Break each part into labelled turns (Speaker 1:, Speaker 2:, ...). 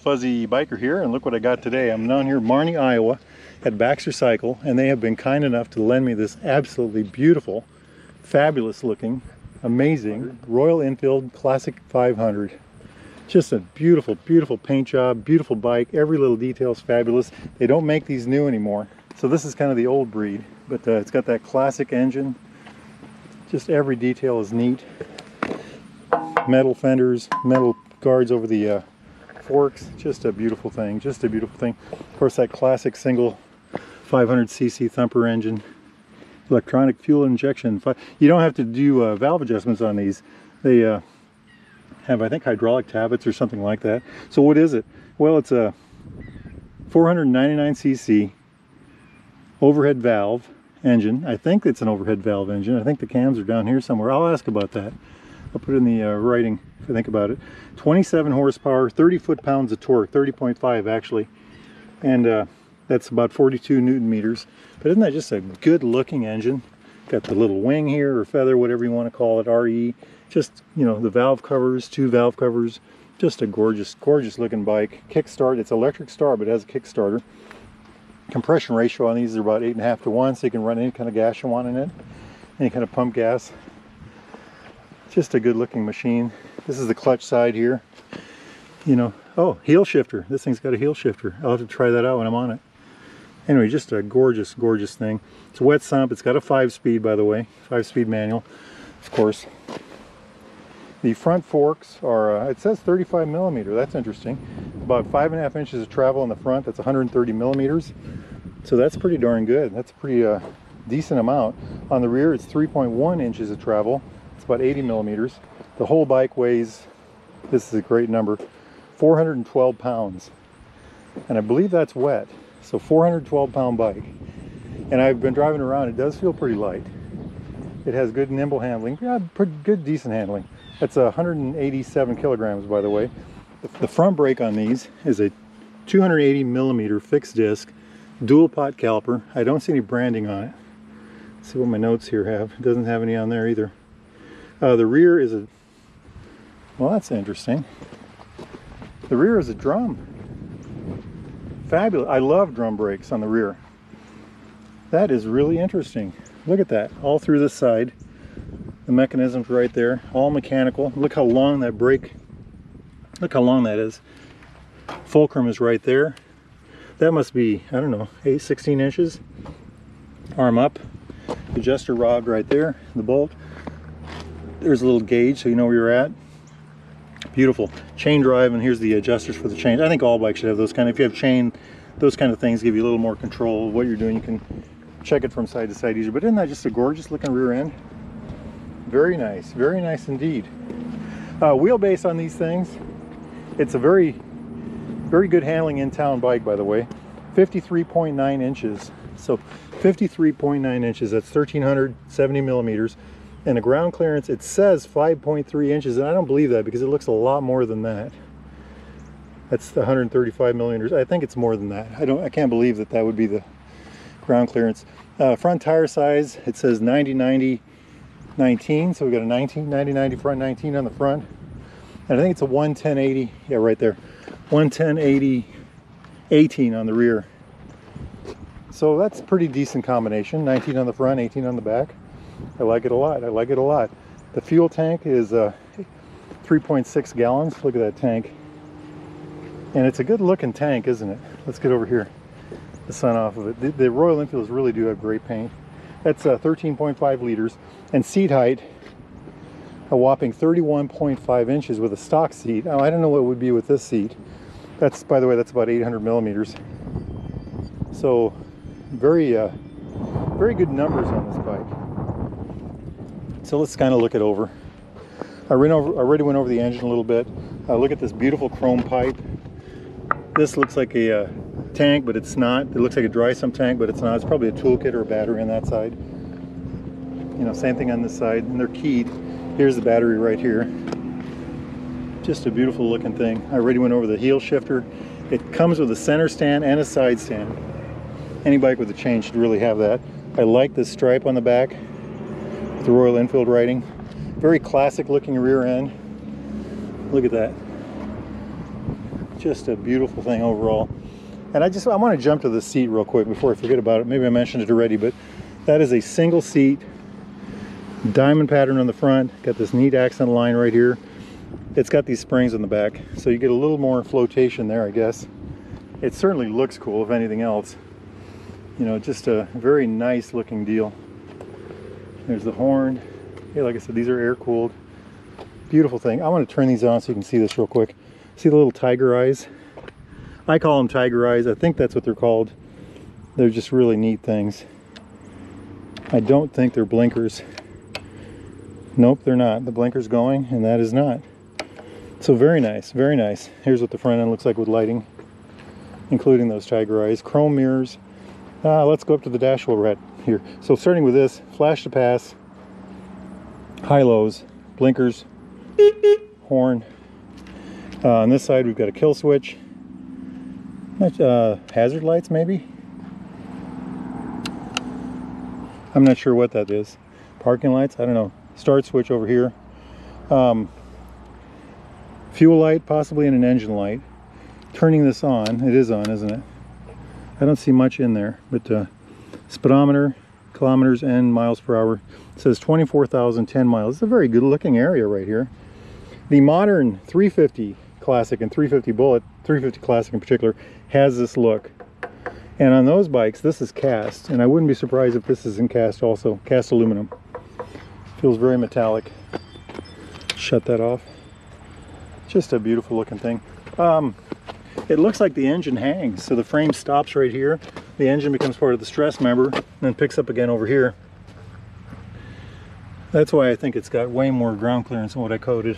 Speaker 1: Fuzzy Biker here, and look what I got today. I'm down here in Marnie, Iowa at Baxter Cycle, and they have been kind enough to lend me this absolutely beautiful, fabulous looking, amazing Royal Enfield Classic 500. Just a beautiful, beautiful paint job, beautiful bike. Every little detail is fabulous. They don't make these new anymore. So this is kind of the old breed, but it's got that classic engine. Just every detail is neat. Metal fenders, metal guards over the forks. Just a beautiful thing, just a beautiful thing. Of course, that classic single 500cc thumper engine. Electronic fuel injection. You don't have to do valve adjustments on these. They have, I think, hydraulic tappets or something like that. So what is it? Well, it's a 499cc overhead valve engine. I think it's an overhead valve engine. I think the cams are down here somewhere. I'll ask about that. I'll put it in the writing if I think about it. 27 horsepower, 30 foot-pounds of torque, 30.5 actually. And that's about 42 Newton meters. But isn't that just a good looking engine? Got the little wing here, or feather, whatever you want to call it, RE. Just, you know, the valve covers, 2 valve covers. Just a gorgeous, gorgeous looking bike. Kickstart, it's electric start, but it has a kickstarter. Compression ratio on these are about 8.5 to 1, so you can run any kind of gas you want in it. Any kind of pump gas. Just a good looking machine. This is the clutch side here. You know, oh, heel shifter. This thing's got a heel shifter. I'll have to try that out when I'm on it. Anyway, just a gorgeous, gorgeous thing. It's a wet sump. It's got a 5-speed, by the way. 5-speed manual, of course. The front forks are, it says 35 millimeter. That's interesting. About 5.5 inches of travel in the front. That's 130 millimeters. So that's pretty darn good. That's a pretty decent amount. On the rear, it's 3.1 inches of travel. It's about 80 millimeters. The whole bike weighs, this is a great number, 412 pounds. And I believe that's wet. So 412 pound bike. And I've been driving around. It does feel pretty light. It has good nimble handling. Yeah, pretty good, decent handling. That's 187 kilograms, by the way. The front brake on these is a 280 millimeter fixed disc, dual pot caliper. I don't see any branding on it. Let's see what my notes here have. It doesn't have any on there either. The rear is a, well, that's interesting. The rear is a drum. Fabulous. I love drum brakes on the rear. That is really interesting. Look at that, all through this side. The mechanism's right there, all mechanical. Look how long that brake, look how long that is. Fulcrum is right there. That must be, I don't know, 16 inches. Arm up. Adjuster rod right there, the bolt. There's a little gauge so you know where you're at. Beautiful. Chain drive, and here's the adjusters for the chain. I think all bikes should have those kind of, if you have chain, those kind of things give you a little more control of what you're doing. You can check it from side to side easier. But isn't that just a gorgeous looking rear end? Very nice indeed. Wheelbase on these things, it's a very, very good handling in-town bike, by the way. 53.9 inches. So 53.9 inches, that's 1,370 millimeters. And the ground clearance, it says 5.3 inches, and I don't believe that because it looks a lot more than that. That's the 135 millimeters. I think it's more than that. I can't believe that that would be the ground clearance. Front tire size, it says 90/90 19, so we got a 90/90 front, 19 on the front. And I think it's a 110/80, yeah, right there. 110/80 18 on the rear. So that's a pretty decent combination. 19 on the front, 18 on the back. I like it a lot. I like it a lot. The fuel tank is 3.6 gallons. Look at that tank. And it's a good looking tank, isn't it? Let's get over here. The sun off of it. The Royal Enfields really do have great paint. That's 13.5 liters. And seat height, a whopping 31.5 inches with a stock seat. Now, I don't know what it would be with this seat. That's, by the way, that's about 800 millimeters. So very, very good numbers on this bike. So let's kind of look it over. I already went over the engine a little bit. Look at this beautiful chrome pipe. This looks like a tank, but it's not. It looks like a dry sump tank, but it's not. It's probably a toolkit or a battery on that side. You know, same thing on this side, and they're keyed. Here's the battery right here. Just a beautiful looking thing. I already went over the heel shifter. It comes with a center stand and a side stand. Any bike with a chain should really have that. I like this stripe on the back with the Royal Enfield writing. Very classic looking rear end. Look at that. Just a beautiful thing overall. And I want to jump to the seat real quick before I forget about it. Maybe I mentioned it already, but that is a single seat, diamond pattern on the front. Got this neat accent line right here. It's got these springs in the back, so you get a little more flotation there, I guess. It certainly looks cool, if anything else. You know, just a very nice looking deal. There's the horn. Hey, like I said, these are air cooled. Beautiful thing. I want to turn these on so you can see this real quick. See the little tiger eyes? I call them tiger eyes. I think that's what they're called. They're just really neat things. I don't think they're blinkers. Nope, they're not. The blinker's going, and that is not. So very nice, very nice. Here's what the front end looks like with lighting, including those tiger eyes. Chrome mirrors. Let's go up to the dash wheel right here. So starting with this, flash to pass, high-lows, blinkers, horn. On this side we've got a kill switch, hazard lights maybe? I'm not sure what that is. Parking lights? I don't know. Start switch over here. Fuel light possibly, and an engine light. Turning this on, it is on, isn't it? I don't see much in there, but speedometer, kilometers and miles per hour. It says 24,010 miles. It's a very good looking area right here. The modern 350 Classic and 350 Bullet, 350 Classic in particular, has this look. And on those bikes, this is cast, and I wouldn't be surprised if this isn't cast also. Cast aluminum. Feels very metallic. Shut that off. Just a beautiful looking thing. It looks like the engine hangs, so the frame stops right here. The engine becomes part of the stress member and then picks up again over here. That's why I think it's got way more ground clearance than what I quoted.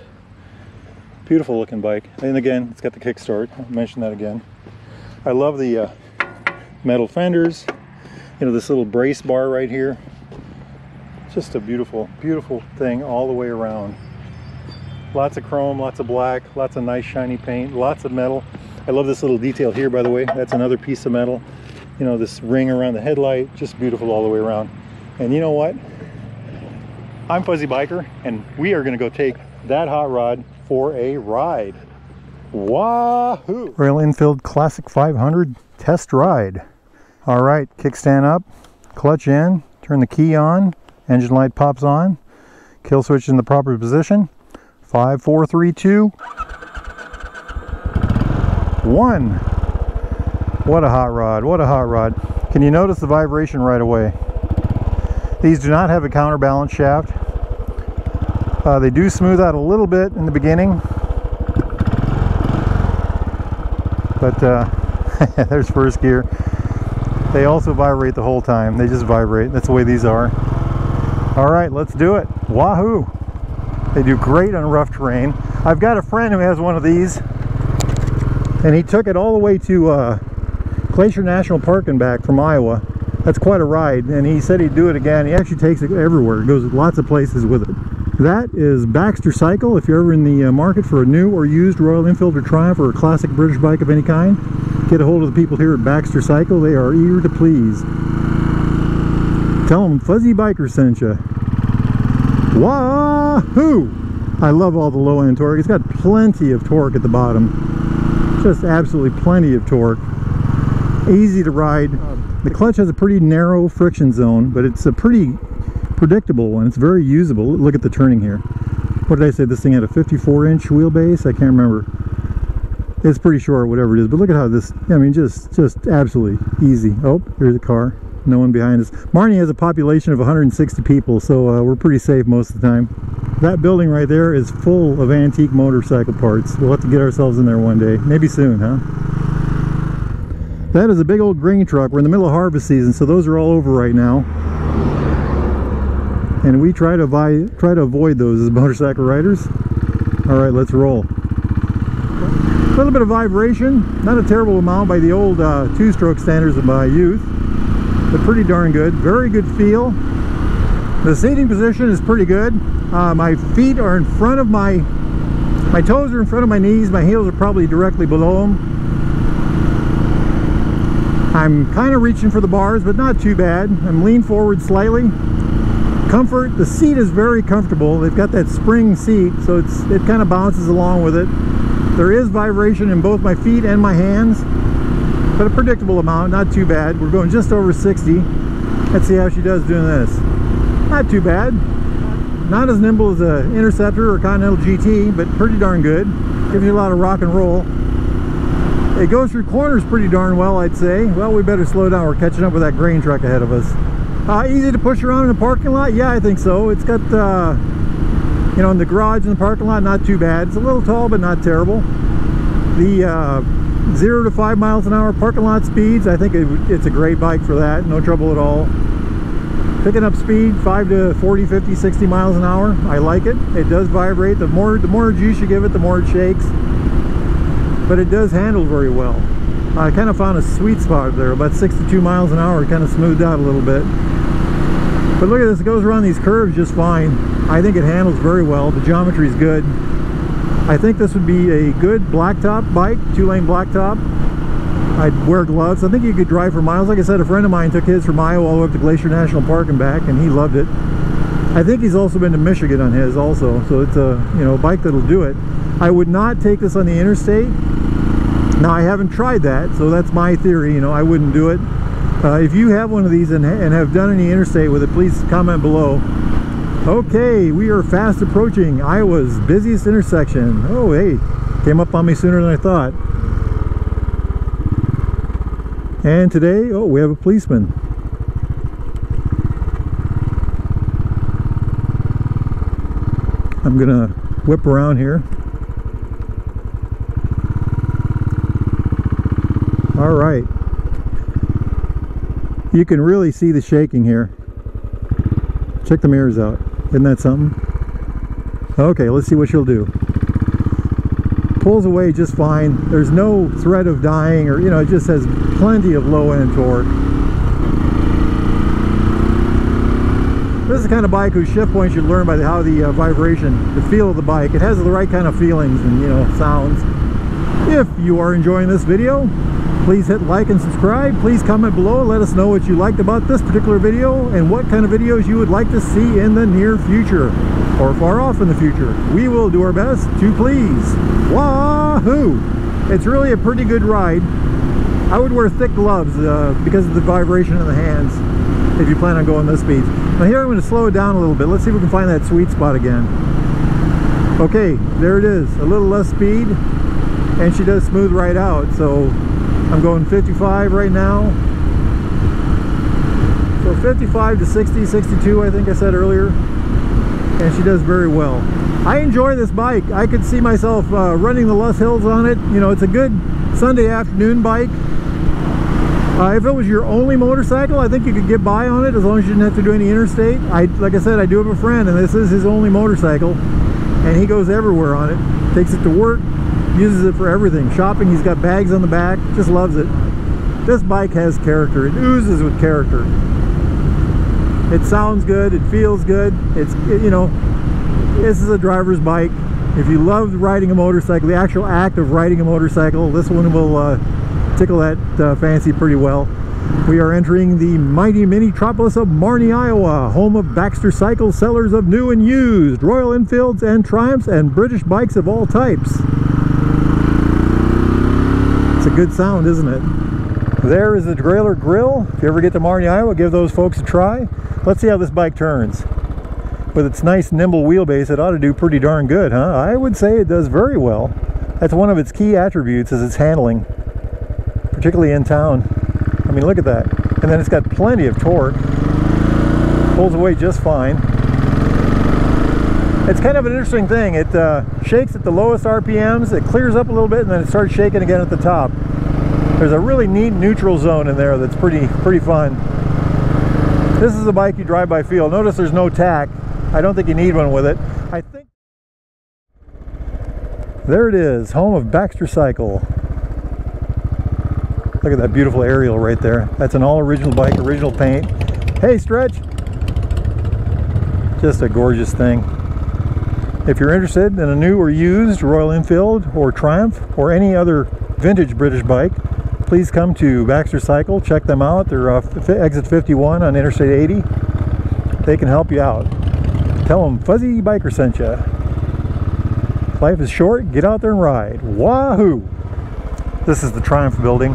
Speaker 1: Beautiful looking bike. And again, it's got the kickstart. I'll mention that again. I love the metal fenders. You know, this little brace bar right here. Just a beautiful, beautiful thing all the way around. Lots of chrome, lots of black, lots of nice shiny paint, lots of metal. I love this little detail here, by the way. That's another piece of metal. You know, this ring around the headlight, just beautiful all the way around. And you know what? I'm Fuzzy Biker, and we are going to go take that hot rod for a ride. Wahoo! Royal Enfield Classic 500 test ride. All right, kickstand up, clutch in, turn the key on, engine light pops on, kill switch in the proper position. 5, 4, 3, 2, 1. What a hot rod, what a hot rod. Can you notice the vibration right away? These do not have a counterbalance shaft. They do smooth out a little bit in the beginning. But there's first gear. They also vibrate the whole time. They just vibrate. That's the way these are. All right, let's do it. Wahoo! They do great on rough terrain. I've got a friend who has one of these, and he took it all the way to Glacier National Park and back from Iowa. That's quite a ride, and he said he'd do it again. He actually takes it everywhere. He goes lots of places with it. That is Baxter Cycle. If you're ever in the market for a new or used Royal Enfield or Triumph or a classic British bike of any kind, get a hold of the people here at Baxter Cycle. They are eager to please. Tell them Fuzzy Biker sent you. Wahoo! I love all the low end torque. It's got plenty of torque at the bottom. Just absolutely plenty of torque. Easy to ride. The clutch has a pretty narrow friction zone, but it's a pretty predictable one. It's very usable. Look at the turning here. What did I say? This thing had a 54-inch wheelbase? I can't remember. It's pretty short, whatever it is. But look at how this, I mean, just absolutely easy. Oh, there's a car. No one behind us. Marnie has a population of 160 people, so we're pretty safe most of the time. That building right there is full of antique motorcycle parts. We'll have to get ourselves in there one day. Maybe soon, huh? That is a big old grain truck. We're in the middle of harvest season, so those are all over right now. And we try to avoid those as motorcycle riders. All right, let's roll. A little bit of vibration, not a terrible amount by the old two-stroke standards of my youth, but pretty darn good. Very good feel. The seating position is pretty good. My feet are in front of my toes are in front of my knees. My heels are probably directly below them. I'm kind of reaching for the bars, but not too bad. I'm leaned forward slightly. Comfort, the seat is very comfortable. They've got that spring seat, so it kind of bounces along with it. There is vibration in both my feet and my hands, but a predictable amount, not too bad. We're going just over 60. Let's see how she does doing this. Not too bad. Not as nimble as an Interceptor or Continental GT, but pretty darn good. Gives you a lot of rock and roll. It goes through corners pretty darn well, I'd say. Well, we better slow down. We're catching up with that grain truck ahead of us. Easy to push around in the parking lot? Yeah, I think so. It's got, you know, in the garage and the parking lot, not too bad. It's a little tall, but not terrible. The 0 to 5 miles an hour parking lot speeds, I think it's a great bike for that. No trouble at all. Picking up speed, 5 to 40, 50, 60 miles an hour. I like it. It does vibrate. The more juice you give it, the more it shakes. But it does handle very well. I kind of found a sweet spot there, about 62 miles an hour. It kind of smoothed out a little bit. But look at this, it goes around these curves just fine. I think it handles very well. The geometry is good. I think this would be a good blacktop bike, 2-lane blacktop. I'd wear gloves. I think you could drive for miles. Like I said, a friend of mine took his from Iowa all the way up to Glacier National Park and back, and he loved it. I think he's also been to Michigan on his also, so it's a, you know, a bike that'll do it. I would not take this on the interstate. Now, I haven't tried that, so that's my theory. You know, I wouldn't do it. If you have one of these and have done any interstate with it, please comment below. Okay, we are fast approaching Iowa's busiest intersection. Oh, hey, came up on me sooner than I thought. And today, oh, we have a policeman. I'm gonna whip around here. All right. You can really see the shaking here. Check the mirrors out. Isn't that something? Okay, let's see what she'll do. Pulls away just fine. There's no threat of dying, or, you know, it just has plenty of low end torque. This is the kind of bike whose shift points you learn by how the vibration, the feel of the bike. It has the right kind of feelings and, you know, sounds. If you are enjoying this video, please hit like and subscribe. Please comment below. Let us know what you liked about this particular video and what kind of videos you would like to see in the near future or far off in the future. We will do our best to please. Wahoo! It's really a pretty good ride. I would wear thick gloves because of the vibration in the hands if you plan on going this speed. Now here I'm going to slow it down a little bit. Let's see if we can find that sweet spot again. Okay, there it is. A little less speed and she does smooth right out. So I'm going 55 right now. So 55 to 60, 62 I think I said earlier. And she does very well. I enjoy this bike. I could see myself running the Loess Hills on it. You know, it's a good Sunday afternoon bike. If it was your only motorcycle, I think you could get by on it as long as you didn't have to do any interstate. Like I said, I do have a friend and this is his only motorcycle. And he goes everywhere on it. Takes it to work, uses it for everything. Shopping, he's got bags on the back, just loves it. This bike has character. It oozes with character. It sounds good, it feels good. It's, you know, this is a driver's bike. If you love riding a motorcycle, the actual act of riding a motorcycle, this one will tickle that fancy pretty well. We are entering the mighty mini-tropolis of Marne, Iowa, home of Baxter Cycle, sellers of new and used, Royal Enfields and Triumphs and British bikes of all types. It's a good sound, isn't it? There is the Grailer Grill. If you ever get to Marne, Iowa, give those folks a try. Let's see how this bike turns. With its nice nimble wheelbase, it ought to do pretty darn good, huh? I would say it does very well. That's one of its key attributes, is its handling, particularly in town. I mean, look at that. And then it's got plenty of torque. Pulls away just fine. It's kind of an interesting thing. It shakes at the lowest RPMs, it clears up a little bit, and then it starts shaking again at the top. There's a really neat neutral zone in there that's pretty fun. This is a bike you drive by feel. Notice there's no tack. I don't think you need one with it. I think there it is, home of Baxter Cycle. Look at that beautiful aerial right there. That's an all original bike, original paint. Hey, Stretch! Just a gorgeous thing. If you're interested in a new or used Royal Enfield or Triumph or any other vintage British bike, please come to Baxter Cycle. Check them out. They're off exit 51 on Interstate 80. They can help you out. Tell them Fuzzy Biker sent you. Life is short, get out there and ride. Wahoo! This is the Triumph building.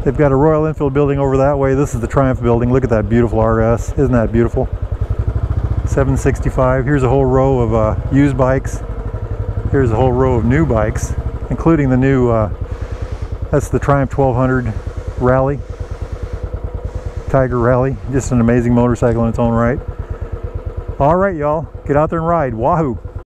Speaker 1: They've got a Royal Enfield building over that way. This is the Triumph building. Look at that beautiful RS. Isn't that beautiful? 765. Here's a whole row of used bikes. Here's a whole row of new bikes, including the new, that's the Triumph 1200 Rally. Tiger Rally. Just an amazing motorcycle in its own right. All right, y'all. Get out there and ride. Wahoo!